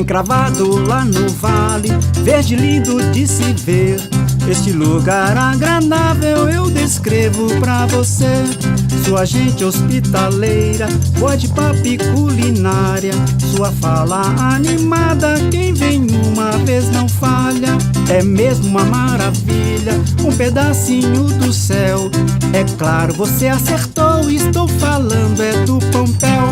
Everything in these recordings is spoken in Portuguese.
encravado lá no vale, verde lindo de se ver. Este lugar agradável eu descrevo pra você. Sua gente hospitaleira, boa de papo e culinária, sua fala animada, quem vem uma vez não falha. É mesmo uma maravilha, um pedacinho do céu. É claro, você acertou, estou falando é do Pompéu.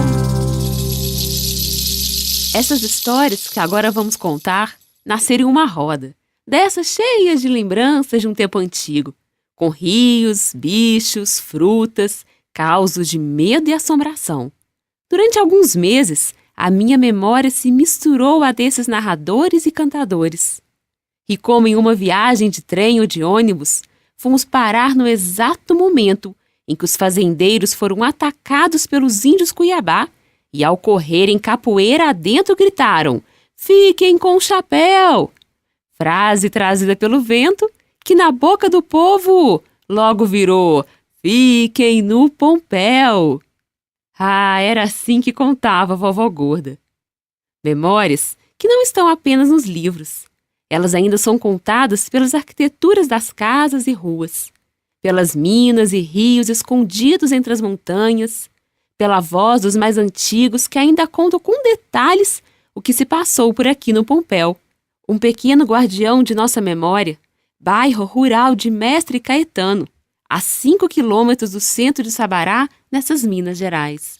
Essas histórias que agora vamos contar nasceram em uma roda, dessas cheias de lembranças de um tempo antigo, com rios, bichos, frutas, causos de medo e assombração. Durante alguns meses, a minha memória se misturou a desses narradores e cantadores. E como em uma viagem de trem ou de ônibus, fomos parar no exato momento em que os fazendeiros foram atacados pelos índios Cuiabá e, ao correrem capoeira adentro, gritaram: "Fiquem com o chapéu!" Frase trazida pelo vento que, na boca do povo, logo virou: "Fiquem no Pompéu!" Ah, era assim que contava a vovó Gorda. Memórias que não estão apenas nos livros. Elas ainda são contadas pelas arquiteturas das casas e ruas, pelas minas e rios escondidos entre as montanhas, pela voz dos mais antigos que ainda contam com detalhes o que se passou por aqui no Pompéu, um pequeno guardião de nossa memória, bairro rural de Mestre Caetano, a 5 quilômetros do centro de Sabará, nessas Minas Gerais.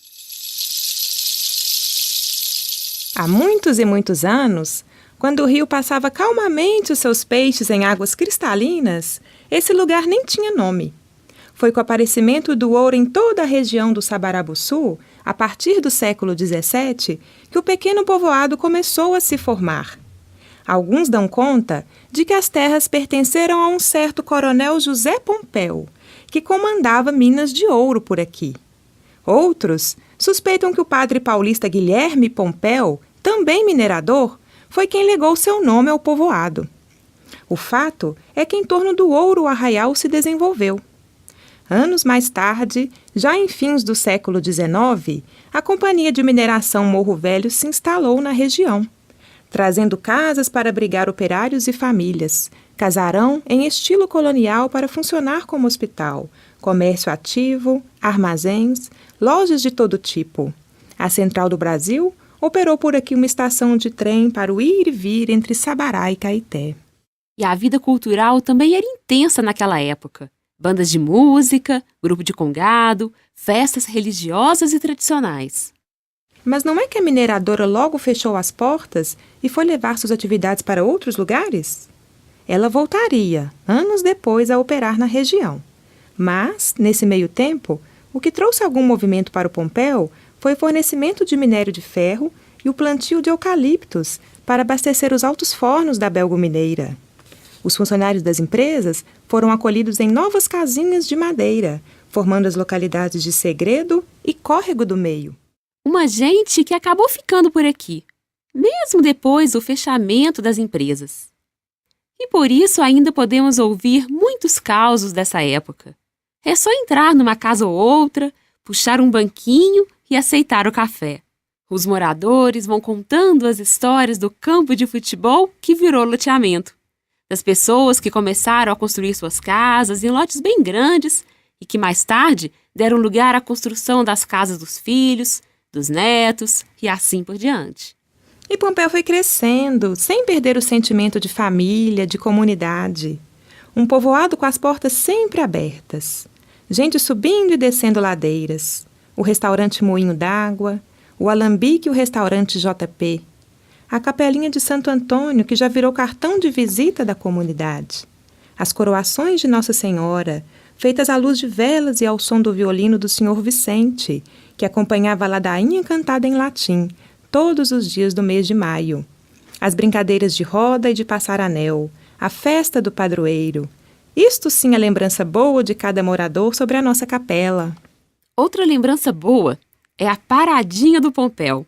Há muitos e muitos anos, quando o rio passava calmamente os seus peixes em águas cristalinas, esse lugar nem tinha nome. Foi com o aparecimento do ouro em toda a região do Sabarabuçu, a partir do século XVII, que o pequeno povoado começou a se formar. Alguns dão conta de que as terras pertenceram a um certo coronel José Pompéu, que comandava minas de ouro por aqui. Outros suspeitam que o padre paulista Guilherme Pompéu, também minerador, foi quem legou seu nome ao povoado. O fato é que em torno do ouro o arraial se desenvolveu. Anos mais tarde, já em fins do século XIX, a Companhia de Mineração Morro Velho se instalou na região, trazendo casas para abrigar operários e famílias, casarão em estilo colonial para funcionar como hospital, comércio ativo, armazéns, lojas de todo tipo. A Central do Brasil operou por aqui uma estação de trem para o ir e vir entre Sabará e Caeté. E a vida cultural também era intensa naquela época. Bandas de música, grupo de congado, festas religiosas e tradicionais. Mas não é que a mineradora logo fechou as portas e foi levar suas atividades para outros lugares? Ela voltaria, anos depois, a operar na região. Mas, nesse meio tempo, o que trouxe algum movimento para o Pompéu foi o fornecimento de minério de ferro e o plantio de eucaliptos para abastecer os altos fornos da Belgo-Mineira. Os funcionários das empresas foram acolhidos em novas casinhas de madeira, formando as localidades de Segredo e Córrego do Meio. Uma gente que acabou ficando por aqui, mesmo depois do fechamento das empresas. E por isso ainda podemos ouvir muitos causos dessa época. É só entrar numa casa ou outra, puxar um banquinho e aceitar o café. Os moradores vão contando as histórias do campo de futebol que virou loteamento, das pessoas que começaram a construir suas casas em lotes bem grandes e que mais tarde deram lugar à construção das casas dos filhos, dos netos e assim por diante. E Pompéu foi crescendo, sem perder o sentimento de família, de comunidade. Um povoado com as portas sempre abertas. Gente subindo e descendo ladeiras. O restaurante Moinho d'Água, o Alambique e o restaurante JP. A capelinha de Santo Antônio, que já virou cartão de visita da comunidade. As coroações de Nossa Senhora, feitas à luz de velas e ao som do violino do Senhor Vicente, que acompanhava a ladainha cantada em latim, todos os dias do mês de maio. As brincadeiras de roda e de passar anel, a festa do padroeiro. Isto sim é lembrança boa de cada morador sobre a nossa capela. Outra lembrança boa é a Paradinha do Pompéu.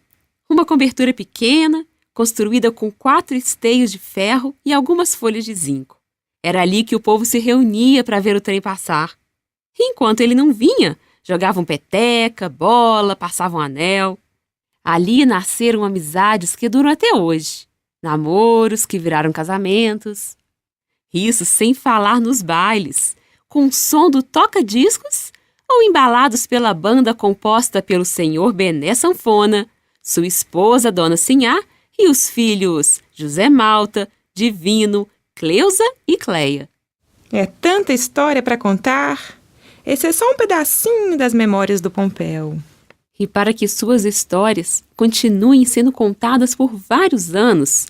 Uma cobertura pequena, construída com 4 esteios de ferro e algumas folhas de zinco. Era ali que o povo se reunia para ver o trem passar. E enquanto ele não vinha, jogavam peteca, bola, passavam anel. Ali nasceram amizades que duram até hoje, namoros que viraram casamentos. Isso sem falar nos bailes, com o som do toca-discos ou embalados pela banda composta pelo senhor Bené Sanfona, sua esposa Dona Sinhá e os filhos José Malta, Divino, Cleusa e Cleia. É tanta história para contar. Esse é só um pedacinho das memórias do Pompéu. E para que suas histórias continuem sendo contadas por vários anos,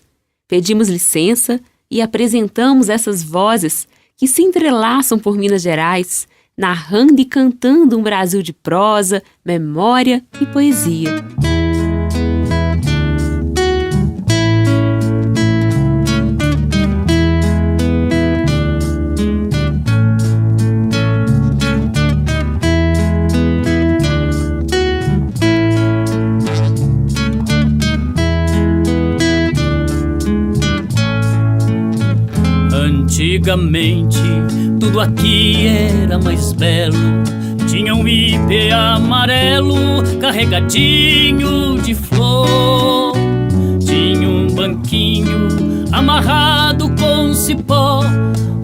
pedimos licença e apresentamos essas vozes que se entrelaçam por Minas Gerais, narrando e cantando um Brasil de prosa, memória e poesia. Antigamente, tudo aqui era mais belo. Tinha um ipê amarelo carregadinho de flor. Tinha um banquinho amarrado com cipó,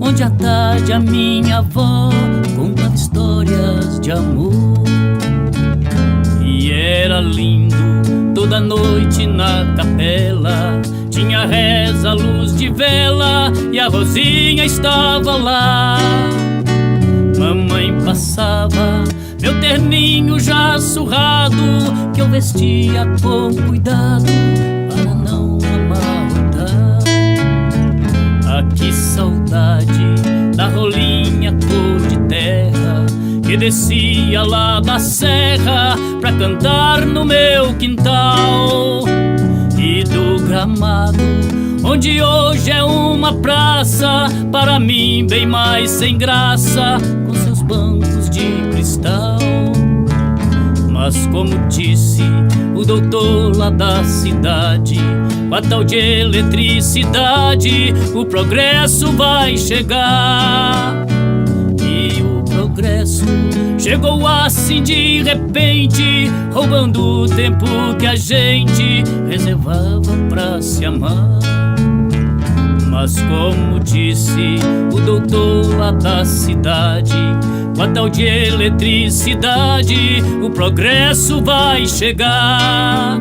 onde à tarde a minha avó contava histórias de amor. E era lindo toda noite na capela. Tinha reza, luz de vela e a Rosinha estava lá. Mamãe passava meu terninho já surrado, que eu vestia com cuidado para não amarrotar. Ah, que saudade da rolinha cor de terra que descia lá da serra pra cantar no meu quintal. E do gramado, onde hoje é uma praça, para mim bem mais sem graça, com seus bancos de cristal. Mas como disse o doutor lá da cidade, com a tal de eletricidade o progresso vai chegar. E o progresso chegou assim de repente, roubando o tempo que a gente reservava pra se amar. Mas como disse o doutor lá da cidade, com a tal de eletricidade o progresso vai chegar.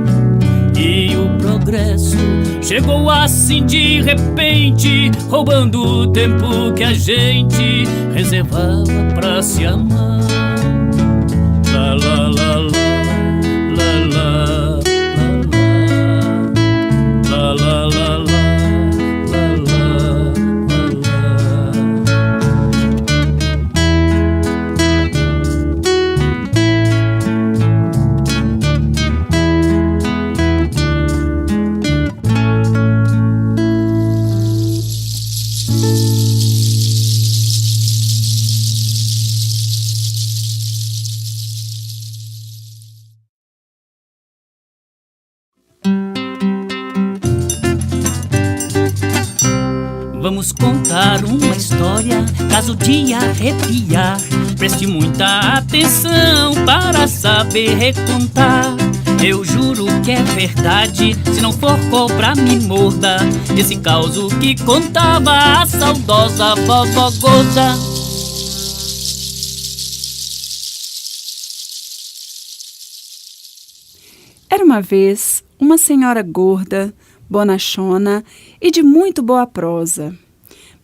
E o progresso chegou assim de repente, roubando o tempo que a gente reservava pra se amar. La la la la la la la la la la. Vamos contar uma história, caso de arrepiar. Preste muita atenção para saber recontar. Eu juro que é verdade, se não for cobra me morda. Esse causo que contava a saudosa vovó gorda. Era uma vez uma senhora gorda, bonachona e de muito boa prosa.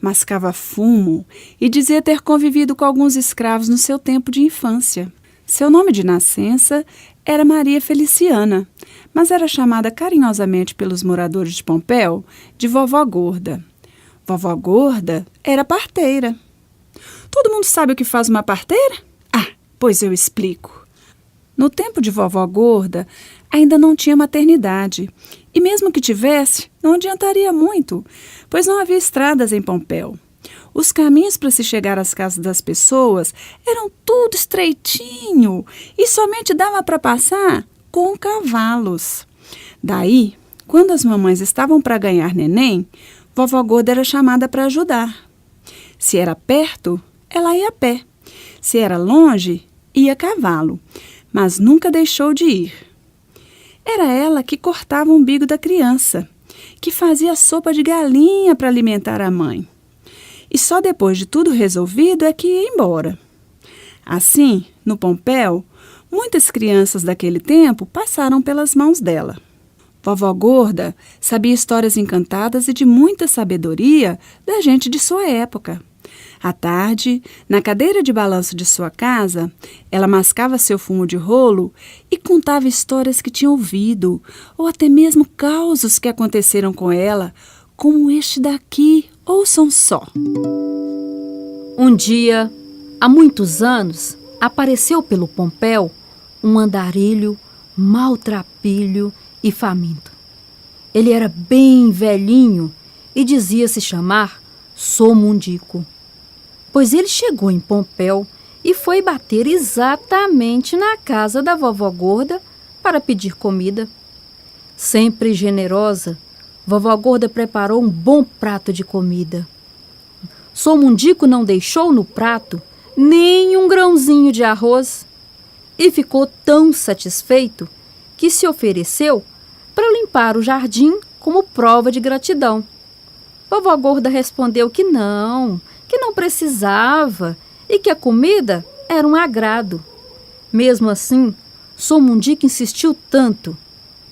Mascava fumo e dizia ter convivido com alguns escravos no seu tempo de infância. Seu nome de nascença era Maria Feliciana, mas era chamada carinhosamente pelos moradores de Pompéu de Vovó Gorda. Vovó Gorda era parteira. Todo mundo sabe o que faz uma parteira? Ah, pois eu explico. No tempo de Vovó Gorda, ainda não tinha maternidade. E mesmo que tivesse, não adiantaria muito, pois não havia estradas em Pompéu. Os caminhos para se chegar às casas das pessoas eram tudo estreitinho e somente dava para passar com cavalos. Daí, quando as mamães estavam para ganhar neném, Vovó Gorda era chamada para ajudar. Se era perto, ela ia a pé. Se era longe, ia a cavalo, mas nunca deixou de ir. Era ela que cortava o umbigo da criança, que fazia sopa de galinha para alimentar a mãe. E só depois de tudo resolvido é que ia embora. Assim, no Pompéu, muitas crianças daquele tempo passaram pelas mãos dela. Vovó Gorda sabia histórias encantadas e de muita sabedoria da gente de sua época. À tarde, na cadeira de balanço de sua casa, ela mascava seu fumo de rolo e contava histórias que tinha ouvido, ou até mesmo causos que aconteceram com ela, como este daqui. Ouçam só. Um dia, há muitos anos, apareceu pelo Pompéu um andarilho maltrapilho e faminto. Ele era bem velhinho e dizia se chamar Somundico, pois ele chegou em Pompéu e foi bater exatamente na casa da vovó Gorda para pedir comida. Sempre generosa, vovó Gorda preparou um bom prato de comida. Somundico não deixou no prato nem um grãozinho de arroz e ficou tão satisfeito que se ofereceu para limpar o jardim como prova de gratidão. Vovó Gorda respondeu que não precisava e que a comida era um agrado. Mesmo assim, Somundico insistiu tanto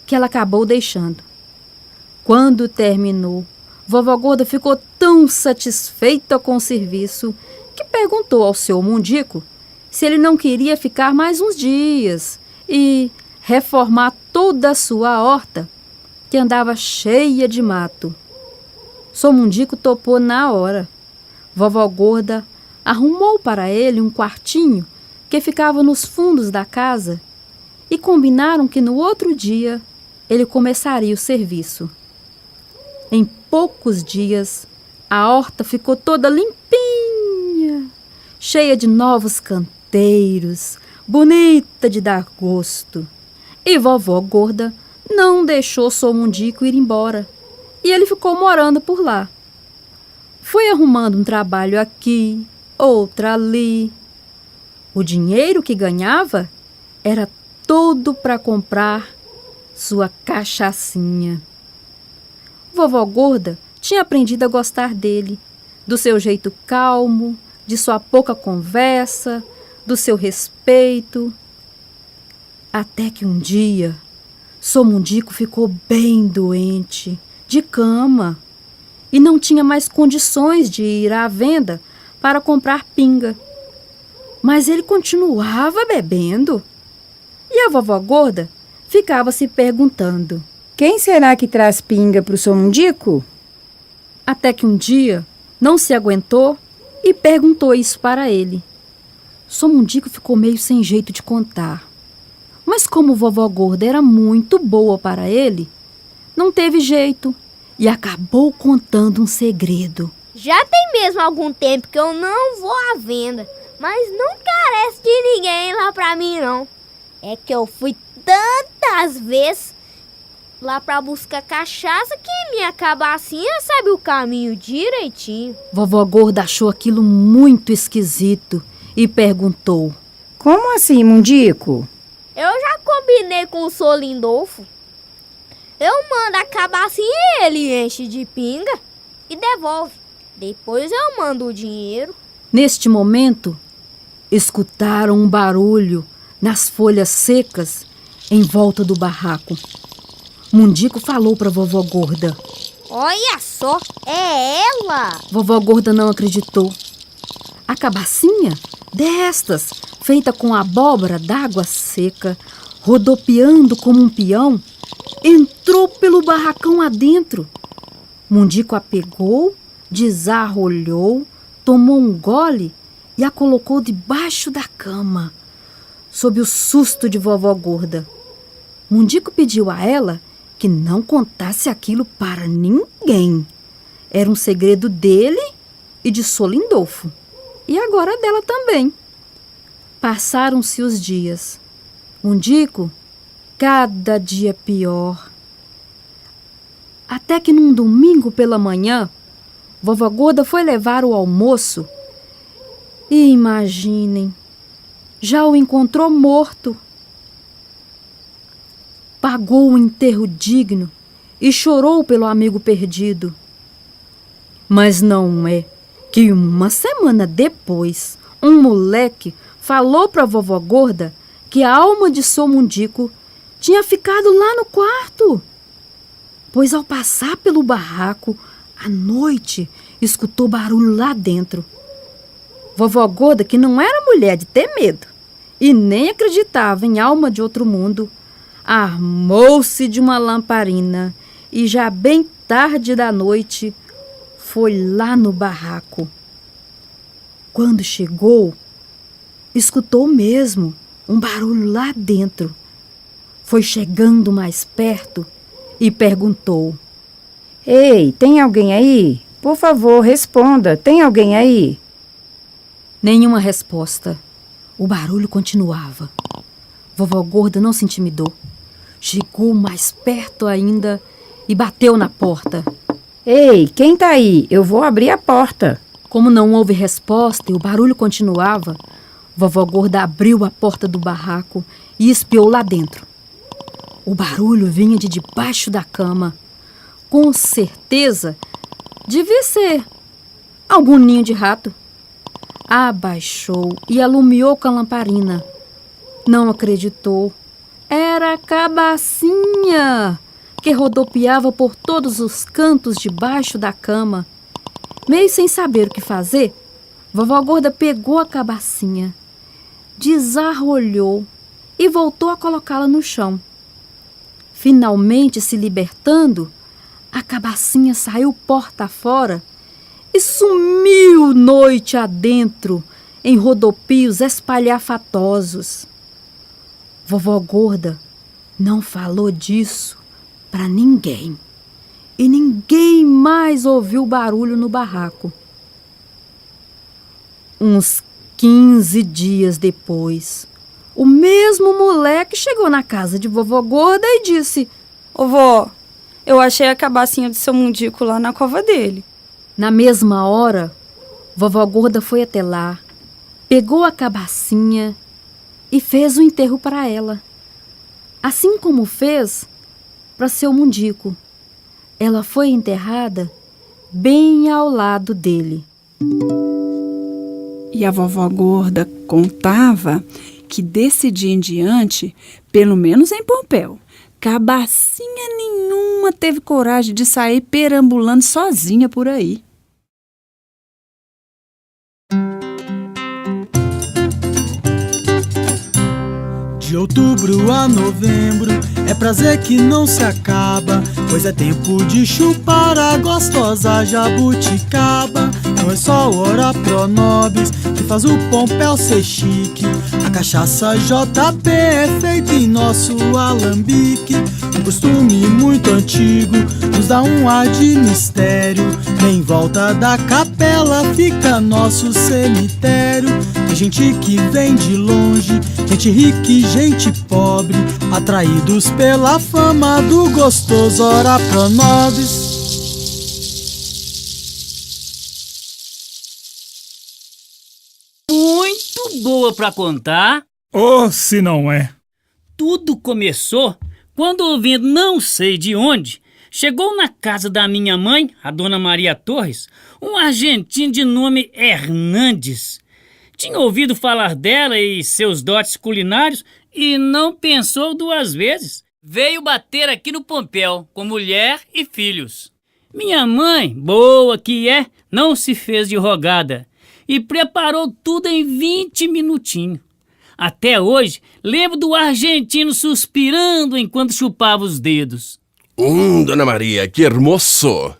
que ela acabou deixando. Quando terminou, vovó Gorda ficou tão satisfeita com o serviço que perguntou ao seu Mundico se ele não queria ficar mais uns dias e reformar toda a sua horta, que andava cheia de mato. Somundico topou na hora. Vovó Gorda arrumou para ele um quartinho que ficava nos fundos da casa e combinaram que no outro dia ele começaria o serviço. Em poucos dias, a horta ficou toda limpinha, cheia de novos canteiros, bonita de dar gosto. E vovó Gorda não deixou Somundico ir embora, e ele ficou morando por lá. Foi arrumando um trabalho aqui, outro ali. O dinheiro que ganhava era todo para comprar sua cachaçinha. Vovó Gorda tinha aprendido a gostar dele, do seu jeito calmo, de sua pouca conversa, do seu respeito. Até que um dia, Somundico ficou bem doente, de cama, e não tinha mais condições de ir à venda para comprar pinga. Mas ele continuava bebendo. E a vovó Gorda ficava se perguntando: quem será que traz pinga para o Somundico? Até que um dia não se aguentou e perguntou isso para ele. Somundico ficou meio sem jeito de contar. Mas como vovó Gorda era muito boa para ele, não teve jeito e acabou contando um segredo. Já tem mesmo algum tempo que eu não vou à venda, mas não carece de ninguém lá pra mim não. É que eu fui tantas vezes lá pra buscar cachaça que minha cabacinha sabe o caminho direitinho. Vovó Gorda achou aquilo muito esquisito e perguntou: como assim, Mundico? Eu já combinei com o Sr. Lindolfo. Eu mando a cabacinha e ele enche de pinga e devolve. Depois eu mando o dinheiro. Neste momento, escutaram um barulho nas folhas secas em volta do barraco. Mundico falou para vovó Gorda: olha só, é ela! Vovó Gorda não acreditou. A cabacinha destas, feita com abóbora d'água seca, rodopiando como um peão, entrou pelo barracão adentro. Mundico a pegou, desarrolhou, tomou um gole e a colocou debaixo da cama, sob o susto de vovó Gorda. Mundico pediu a ela que não contasse aquilo para ninguém. Era um segredo dele e de Sr. Lindolfo. E agora dela também. Passaram-se os dias. Mundico, cada dia pior. Até que num domingo pela manhã, vovó Gorda foi levar o almoço e, imaginem, já o encontrou morto. pagou um enterro digno e chorou pelo amigo perdido. Mas não é que uma semana depois, um moleque falou para a vovó gorda que a alma de seu Mundico tinha ficado lá no quarto. Pois ao passar pelo barraco, à noite, escutou barulho lá dentro. Vovó gorda, que não era mulher de ter medo e nem acreditava em alma de outro mundo, armou-se de uma lamparina e já bem tarde da noite foi lá no barraco. Quando chegou, escutou mesmo um barulho lá dentro. Foi chegando mais perto e perguntou: Ei, tem alguém aí? Por favor, responda. Tem alguém aí? Nenhuma resposta. O barulho continuava. Vovó gorda não se intimidou. Chegou mais perto ainda e bateu na porta. Ei, quem tá aí? Eu vou abrir a porta. Como não houve resposta e o barulho continuava, vovó gorda abriu a porta do barraco e espiou lá dentro. O barulho vinha de debaixo da cama. Com certeza, devia ser algum ninho de rato. Abaixou e alumiou com a lamparina. Não acreditou. Era a cabacinha, que rodopiava por todos os cantos debaixo da cama. Meio sem saber o que fazer, vovó gorda pegou a cabacinha, desarrolhou e voltou a colocá-la no chão. Finalmente se libertando, a cabacinha saiu porta fora e sumiu noite adentro em rodopios espalhafatosos. Vovó gorda não falou disso para ninguém. E ninguém mais ouviu barulho no barraco. Uns 15 dias depois, o mesmo moleque chegou na casa de vovó gorda e disse: Ô vó, eu achei a cabacinha do seu Mundico lá na cova dele. Na mesma hora, vovó gorda foi até lá, pegou a cabacinha e fez o enterro para ela. Assim como fez para seu Mundico. Ela foi enterrada bem ao lado dele. E a vovó gorda contava que desse dia em diante, pelo menos em Pompéu, cabacinha nenhuma teve coragem de sair perambulando sozinha por aí. De outubro a novembro é prazer que não se acaba, pois é tempo de chupar a gostosa jabuticaba. Não é só o ora pro nobis que faz o Pompéu ser chique. A cachaça JP é feita em nosso alambique. Um costume muito antigo nos dá um ar de mistério. Em volta da capela fica nosso cemitério. Tem gente que vem de longe, gente rica e gente pobre, atraídos pela fama do gostoso ora pro nobis. Muito boa pra contar. Oh, se não é. Tudo começou quando, ouvindo não sei de onde, chegou na casa da minha mãe, a dona Maria Torres, um argentino de nome Hernandes. Tinha ouvido falar dela e seus dotes culinários e não pensou duas vezes. Veio bater aqui no Pompéu com mulher e filhos. Minha mãe, boa que é, não se fez de rogada e preparou tudo em 20 minutinhos. Até hoje, lembro do argentino suspirando enquanto chupava os dedos. Dona Maria, que hermoso!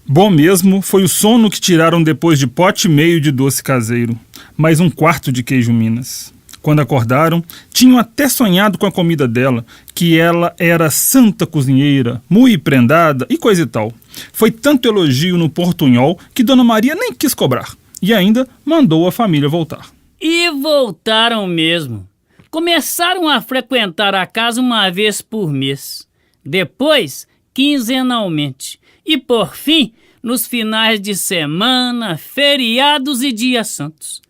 Bom mesmo foi o sono que tiraram depois de pote e meio de doce caseiro, mais um quarto de queijo Minas. Quando acordaram, tinham até sonhado com a comida dela, que ela era santa cozinheira, muito prendada e coisa e tal. Foi tanto elogio no portunhol que Dona Maria nem quis cobrar, e ainda mandou a família voltar. E voltaram mesmo. Começaram a frequentar a casa uma vez por mês. Depois, quinzenalmente. E por fim, nos finais de semana, feriados e dias santos.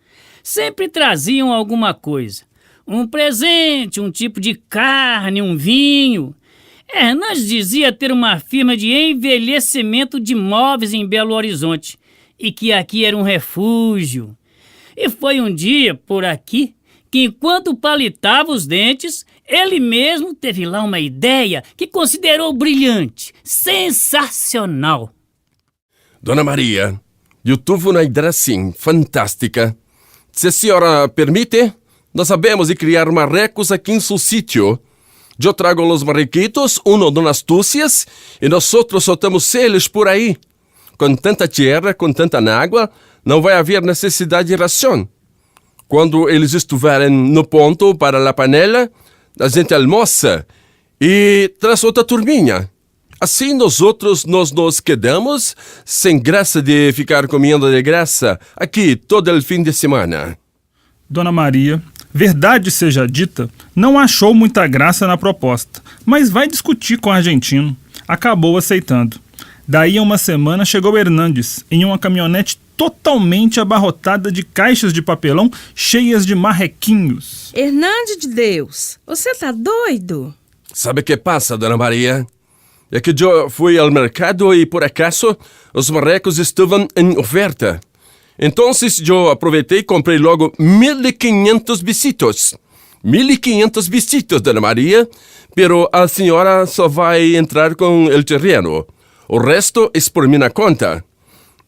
Sempre traziam alguma coisa. Um presente, um tipo de carne, um vinho. Hernandes dizia ter uma firma de envelhecimento de móveis em Belo Horizonte e que aqui era um refúgio. E foi um dia por aqui que, enquanto palitava os dentes, ele mesmo teve lá uma ideia que considerou brilhante, sensacional. Dona Maria, eu tive uma ideia assim, fantástica. Se a senhora permite, nós sabemos de criar marrecos aqui em seu sítio. Eu trago os marrequitos, uno de astúcias, e nós outros soltamos eles por aí. Com tanta terra, com tanta água, não vai haver necessidade de ração. Quando eles estiverem no ponto para a panela, a gente almoça e traz outra turminha. Assim nós outros nos quedamos sem graça de ficar comendo de graça aqui todo o fim de semana. Dona Maria, verdade seja dita, não achou muita graça na proposta, mas vai discutir com o argentino. Acabou aceitando. Daí a uma semana chegou Hernandes, em uma caminhonete totalmente abarrotada de caixas de papelão cheias de marrequinhos. Hernandes de Deus, você tá doido? Sabe o que passa, Dona Maria? É que eu fui ao mercado e, por acaso, os marrecos estavam em oferta. Então, eu aproveitei e comprei logo 1.500 bisitos. 1.500 bisitos, Dona Maria, pero a senhora só vai entrar com o terreno. O resto é por minha conta.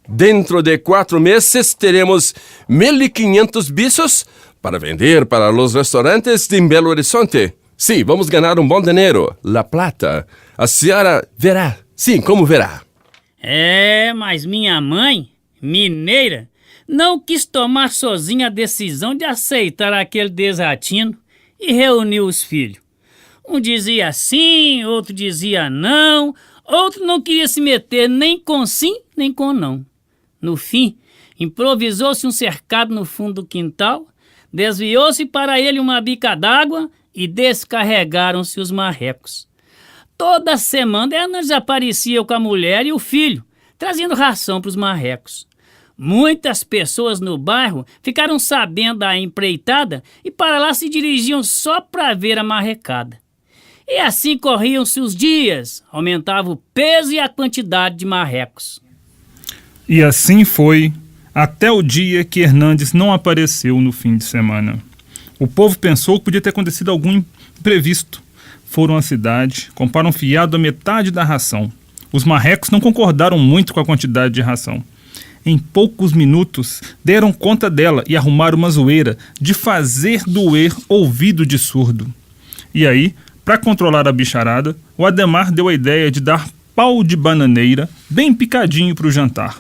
Dentro de 4 meses, teremos 1.500 bichos para vender para os restaurantes de Belo Horizonte. Sim, vamos ganhar um bom dinheiro. La plata. A senhora verá. Sim, como verá. Mas minha mãe, mineira, não quis tomar sozinha a decisão de aceitar aquele desatino e reuniu os filhos. Um dizia sim, outro dizia não, outro não queria se meter nem com sim, nem com não. No fim, improvisou-se um cercado no fundo do quintal, desviou-se para ele uma bica d'água e descarregaram-se os marrecos. Toda semana Hernandes aparecia com a mulher e o filho, trazendo ração para os marrecos. Muitas pessoas no bairro ficaram sabendo da empreitada e para lá se dirigiam só para ver a marrecada. E assim corriam-se os dias, aumentava o peso e a quantidade de marrecos. E assim foi até o dia que Hernandes não apareceu no fim de semana. O povo pensou que podia ter acontecido algum imprevisto. Foram à cidade, compraram fiado a metade da ração. Os marrecos não concordaram muito com a quantidade de ração. Em poucos minutos, deram conta dela e arrumaram uma zoeira de fazer doer ouvido de surdo. E aí, para controlar a bicharada, o Ademar deu a ideia de dar pau de bananeira bem picadinho para o jantar.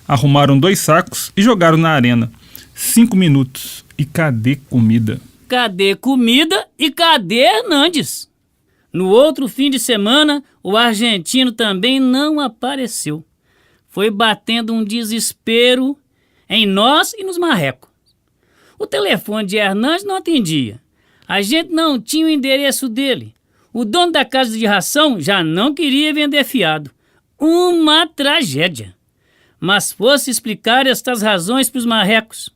Arrumaram 2 sacos e jogaram na arena. 5 minutos. E cadê comida? Cadê comida e cadê Hernandes? No outro fim de semana, o argentino também não apareceu. Foi batendo um desespero em nós e nos marrecos. O telefone de Hernandes não atendia. A gente não tinha o endereço dele. O dono da casa de ração já não queria vender fiado. Uma tragédia. Mas fosse explicar estas razões para os marrecos.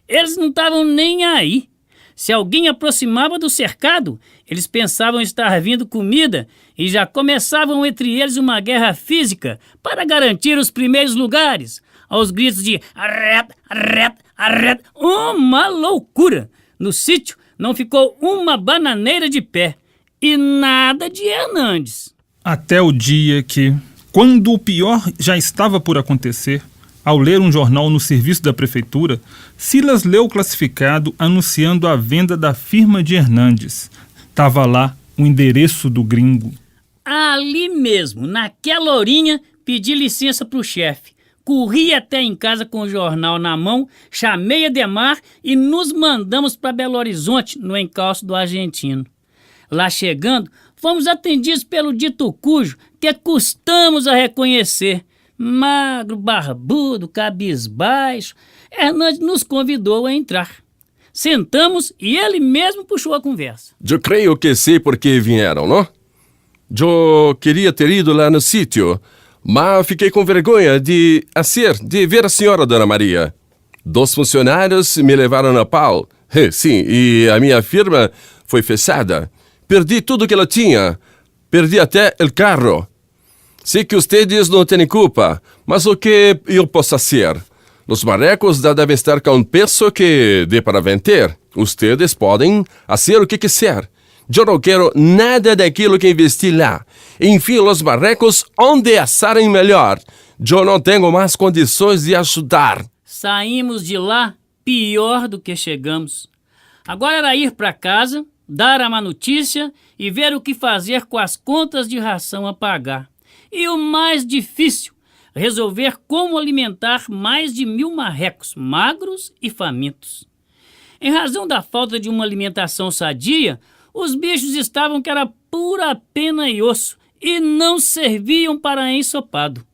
Eles não estavam nem aí. Se alguém aproximava do cercado, eles pensavam estar vindo comida e já começavam entre eles uma guerra física para garantir os primeiros lugares, aos gritos de arret, arret, arret. Uma loucura! No sítio não ficou uma bananeira de pé e nada de Hernandes. Até o dia que, quando o pior já estava por acontecer, ao ler um jornal no serviço da prefeitura, Silas leu o classificado anunciando a venda da firma de Hernandes. Tava lá o endereço do gringo. Ali mesmo, naquela horinha, pedi licença pro chefe. Corri até em casa com o jornal na mão, chamei Ademar e nos mandamos para Belo Horizonte, no encalço do argentino. Lá chegando, fomos atendidos pelo dito cujo que custamos a reconhecer. Magro, barbudo, cabisbaixo, Hernandes nos convidou a entrar. Sentamos e ele mesmo puxou a conversa. Eu creio que sei por que vieram, não? Eu queria ter ido lá no sítio, mas fiquei com vergonha de ver a senhora, Dona Maria. 2 funcionários me levaram a pau. Sim, e a minha firma foi fechada. Perdi tudo que ela tinha. Perdi até o carro. Sei que vocês não têm culpa, mas o que eu posso fazer? Os marrecos já devem estar com um peso que dê para vender. Vocês podem fazer o que quiser. Eu não quero nada daquilo que investi lá. Enfim, os marrecos onde assarem melhor. Eu não tenho mais condições de ajudar. Saímos de lá pior do que chegamos. Agora era ir para casa, dar a má notícia e ver o que fazer com as contas de ração a pagar. E o mais difícil, resolver como alimentar mais de 1000 marrecos magros e famintos. Em razão da falta de uma alimentação sadia, os bichos estavam que era pura pena e osso e não serviam para ensopado.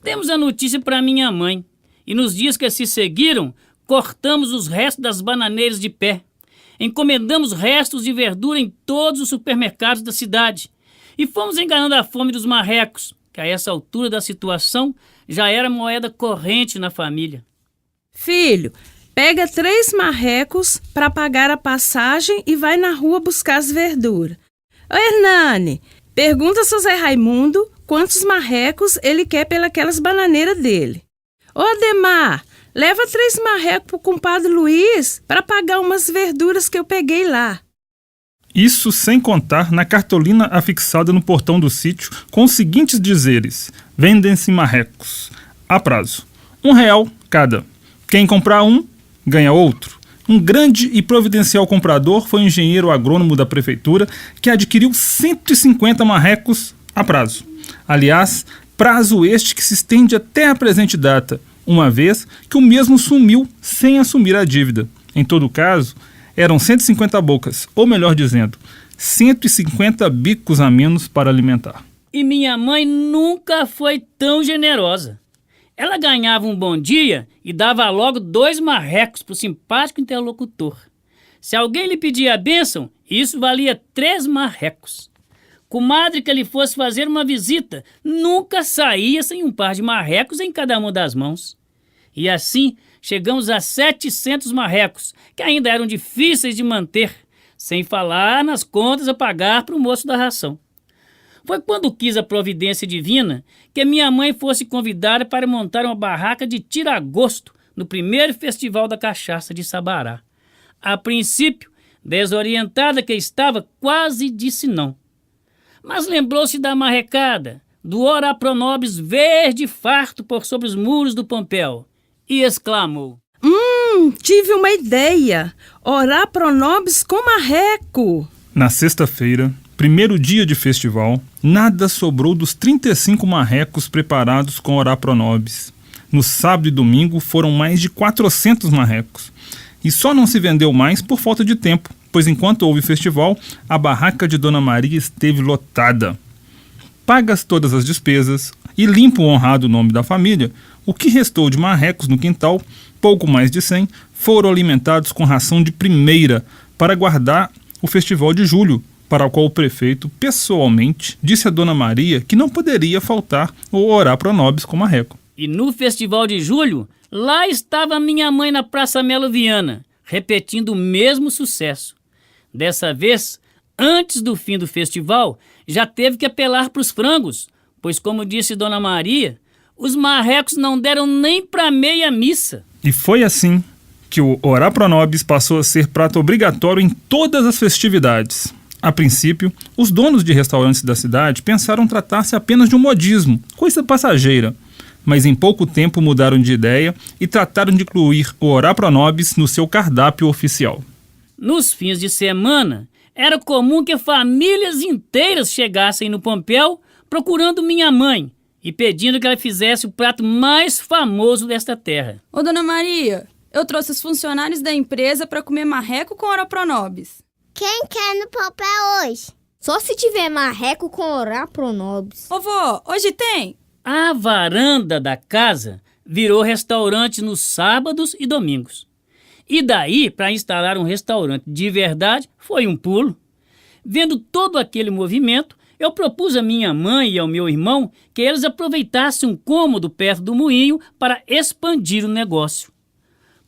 Demos a notícia para minha mãe e nos dias que se seguiram, cortamos os restos das bananeiras de pé. Encomendamos restos de verdura em todos os supermercados da cidade e fomos enganando a fome dos marrecos, que a essa altura da situação já era moeda corrente na família. Filho, pega 3 marrecos para pagar a passagem e vai na rua buscar as verduras. Ô Hernani, pergunta ao seu Zé Raimundo quantos marrecos ele quer pelas bananeiras dele. Ô Ademar, leva 3 marrecos pro compadre Luiz para pagar umas verduras que eu peguei lá. Isso sem contar na cartolina afixada no portão do sítio com os seguintes dizeres: vendem-se marrecos, a prazo, R$1 cada. Quem comprar um, ganha outro. Um grande e providencial comprador foi o engenheiro agrônomo da prefeitura, que adquiriu 150 marrecos a prazo. Aliás, prazo este que se estende até a presente data, uma vez que o mesmo sumiu sem assumir a dívida. Em todo caso, eram 150 bocas, ou melhor dizendo, 150 bicos a menos para alimentar. E minha mãe nunca foi tão generosa. Ela ganhava um bom dia e dava logo 2 marrecos para o simpático interlocutor. Se alguém lhe pedia a bênção, isso valia 3 marrecos. Comadre que lhe fosse fazer uma visita nunca saía sem um par de marrecos em cada uma das mãos. E assim chegamos a 700 marrecos, que ainda eram difíceis de manter, sem falar nas contas a pagar para o moço da ração. Foi quando quis a providência divina que minha mãe fosse convidada para montar uma barraca de tira-gosto no primeiro festival da cachaça de Sabará. A princípio, desorientada que estava, quase disse não. Mas lembrou-se da marrecada, do ora pro nobis verde farto por sobre os muros do Pompéu, e exclamou: Tive uma ideia! Orar pro nobis com marreco! Na sexta-feira, primeiro dia de festival, nada sobrou dos 35 marrecos preparados com orá pro nobis. No sábado e domingo foram mais de 400 marrecos. E só não se vendeu mais por falta de tempo, pois enquanto houve festival, a barraca de Dona Maria esteve lotada. Pagas todas as despesas e limpo o honrado nome da família, o que restou de marrecos no quintal, pouco mais de 100, foram alimentados com ração de primeira para guardar o festival de julho, para o qual o prefeito, pessoalmente, disse a Dona Maria que não poderia faltar o orá pro nobis com marreco. E no festival de julho, lá estava minha mãe na Praça Melo Viana, repetindo o mesmo sucesso. Dessa vez, antes do fim do festival, já teve que apelar para os frangos, pois, como disse Dona Maria, os marrecos não deram nem para meia missa. E foi assim que o orá pro nobis passou a ser prato obrigatório em todas as festividades. A princípio, os donos de restaurantes da cidade pensaram tratar-se apenas de um modismo, coisa passageira. Mas em pouco tempo mudaram de ideia e trataram de incluir o orá pro nobis no seu cardápio oficial. Nos fins de semana, era comum que famílias inteiras chegassem no Pompéu procurando minha mãe e pedindo que ela fizesse o prato mais famoso desta terra. Ô, Dona Maria, eu trouxe os funcionários da empresa para comer marreco com orá pro nobis. Quem quer no Pompéu hoje? Só se tiver marreco com orá pro nobis. Ô, vó, hoje tem? A varanda da casa virou restaurante nos sábados e domingos. E daí, para instalar um restaurante de verdade, foi um pulo. Vendo todo aquele movimento, eu propus à minha mãe e ao meu irmão que eles aproveitassem um cômodo perto do moinho para expandir o negócio.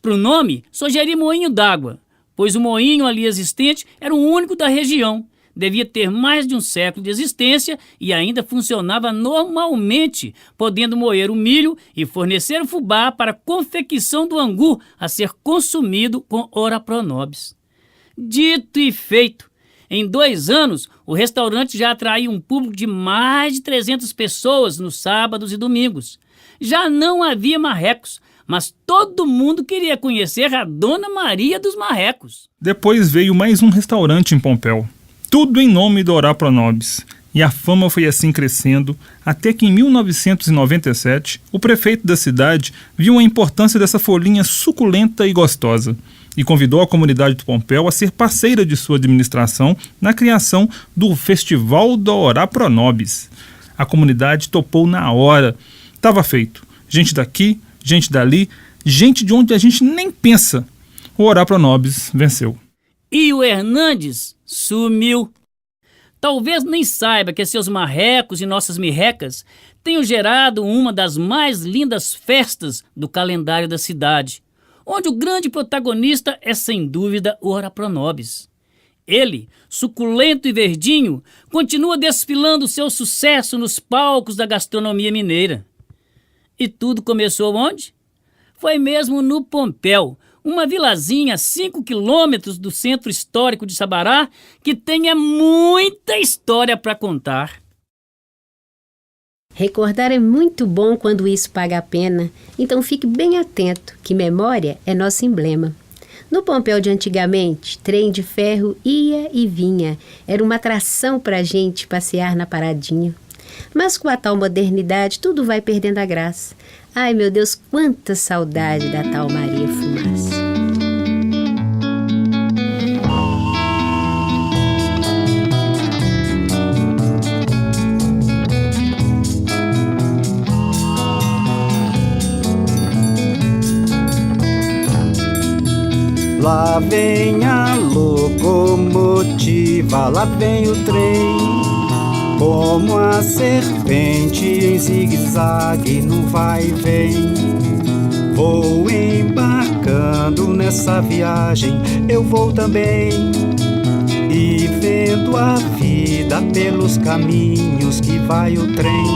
Para o nome, sugeri Moinho d'Água, pois o moinho ali existente era o único da região, devia ter mais de um século de existência e ainda funcionava normalmente, podendo moer o milho e fornecer o fubá para a confecção do angu a ser consumido com ora pro nobis. Dito e feito, em 2 anos, o restaurante já atraiu um público de mais de 300 pessoas nos sábados e domingos. Já não havia marrecos, mas todo mundo queria conhecer a Dona Maria dos Marrecos. Depois veio mais um restaurante em Pompéu, tudo em nome do ora pro nobis. E a fama foi assim crescendo, até que em 1997, o prefeito da cidade viu a importância dessa folhinha suculenta e gostosa, e convidou a comunidade do Pompéu a ser parceira de sua administração na criação do Festival do ora pro nobis. A comunidade topou na hora. Estava feito. Gente daqui, gente dali, gente de onde a gente nem pensa. O ora pro nobis venceu. E o Hernandes sumiu. Talvez nem saiba que seus marrecos e nossas mirrecas tenham gerado uma das mais lindas festas do calendário da cidade, onde o grande protagonista é sem dúvida o ora pro nobis. Ele, suculento e verdinho, continua desfilando seu sucesso nos palcos da gastronomia mineira. E tudo começou onde? Foi mesmo no Pompéu, uma vilazinha a 5 quilômetros do centro histórico de Sabará, que tem muita história para contar. Recordar é muito bom quando isso paga a pena, então fique bem atento, que memória é nosso emblema. No Pompéu de antigamente, trem de ferro ia e vinha, era uma atração pra gente passear na paradinha. Mas com a tal modernidade, tudo vai perdendo a graça. Ai, meu Deus, quanta saudade da tal Maria Fumaça. Lá vem a locomotiva, lá vem o trem, como a serpente em zigue-zague no vai e vem. Vou embarcando nessa viagem, eu vou também, e vendo a vida pelos caminhos que vai o trem.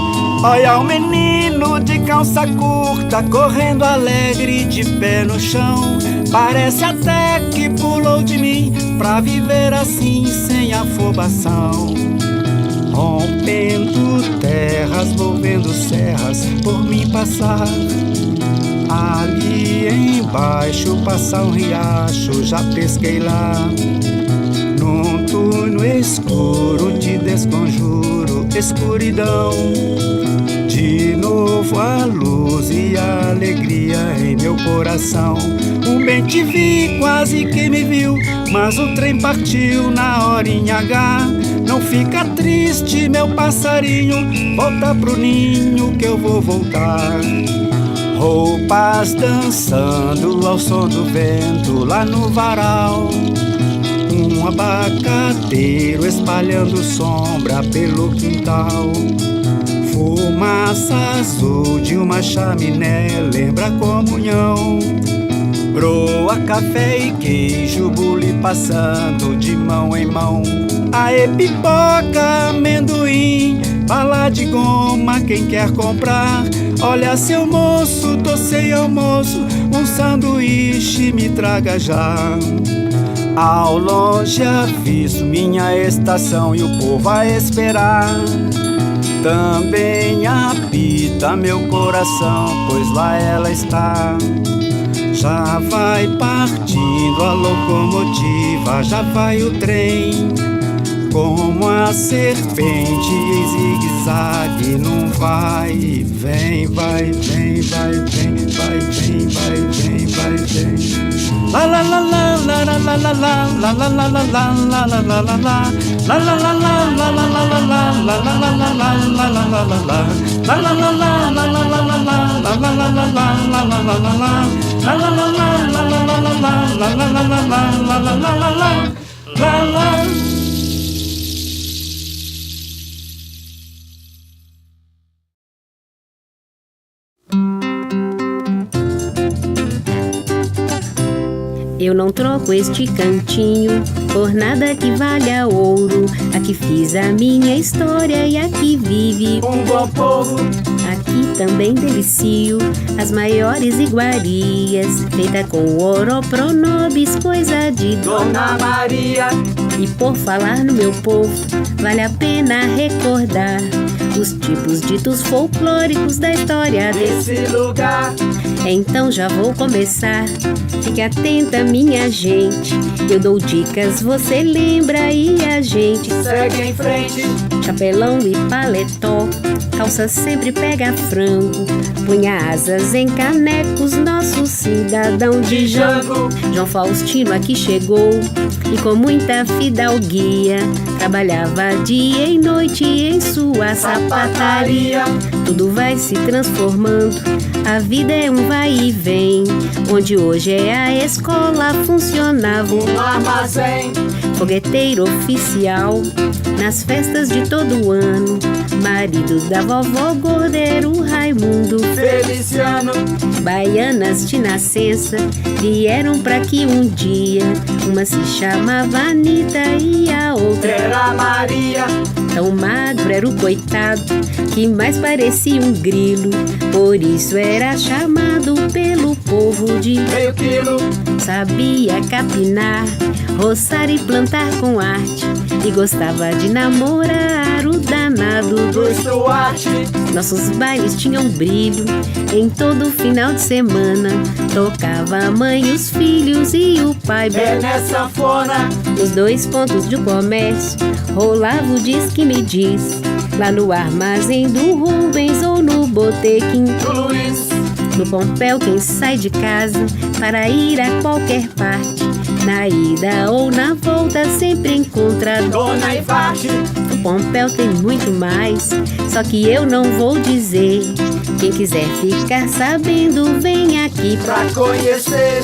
Olha o menino de calça curta, correndo alegre de pé no chão. Parece até que pulou de mim, pra viver assim sem afobação. Rompendo terras, movendo serras, por mim passar. Ali embaixo passa um riacho, já pesquei lá. Num túnel escuro de desconjuro, escuridão. De novo a luz e a alegria em meu coração. Um bem te vi, quase que me viu, mas o trem partiu na horinha H. Não fica triste, meu passarinho, volta pro ninho que eu vou voltar. Roupas dançando ao som do vento lá no varal. Um abacateiro espalhando sombra pelo quintal. Fumaça azul de uma chaminé lembra a comunhão. Broa, café e queijo, bule passando de mão em mão. Aê, pipoca, amendoim, bala de goma, quem quer comprar? Olha, seu moço, tô sem almoço, um sanduíche me traga já. Ao longe aviso minha estação e o povo a esperar. Também apita meu coração, pois lá ela está. Já vai partindo a locomotiva, já vai o trem, como a serpente em zigue-zague, não vai e vem, vai, vem, vai, vem, vai, vem, vai, vem, vai, vem. La la la la la la la la la la la la la la la la la la la. La la la la la la la la la la la la la la la la la la la. La la la la la la la la la la la la la la la la la la la. La la la la la la la la la la la la la la la la la la la. Eu não troco este cantinho por nada que valha ouro. Aqui fiz a minha história e aqui vive um bom povo. Aqui também delicio as maiores iguarias, feita com Oropronobis, coisa de Dona Maria. E por falar no meu povo, vale a pena recordar os tipos ditos folclóricos da história desse lugar. Então já vou começar. Fique atenta, minha gente. Eu dou dicas, você lembra e a gente segue em frente. Chapelão e paletó, calça sempre pega frango, punha asas em canecos, nosso cidadão de Jango. João Faustino aqui chegou e com muita fidalguia trabalhava dia e noite em sua sapataria. Tudo vai se transformando, a vida é um vai e vem. Onde hoje é a escola, funcionava um armazém. Fogueteiro oficial nas festas de todo ano, marido da vovó gorda era o Raimundo Feliciano. Baianas de nascença vieram pra aqui um dia. Uma se chamava Anita e a outra era Maria. Tão magro era o coitado que mais parecia um grilo, por isso era chamado pelo povo de meio quilo. Sabia capinar, roçar e plantar com arte, e gostava de namorar o danado do Stuart. Nossos bailes tinham brilho em todo final de semana. Tocava a mãe, os filhos e o pai é sanfona. Nos dois pontos de comércio rolava o diz que me diz, lá no armazém do Rubens ou no botequim do Luiz. No Pompéu quem sai de casa para ir a qualquer parte, na ida ou na volta sempre encontra Dona Ivarte. O Pompéu tem muito mais, só que eu não vou dizer. Quem quiser ficar sabendo, vem aqui pra conhecer.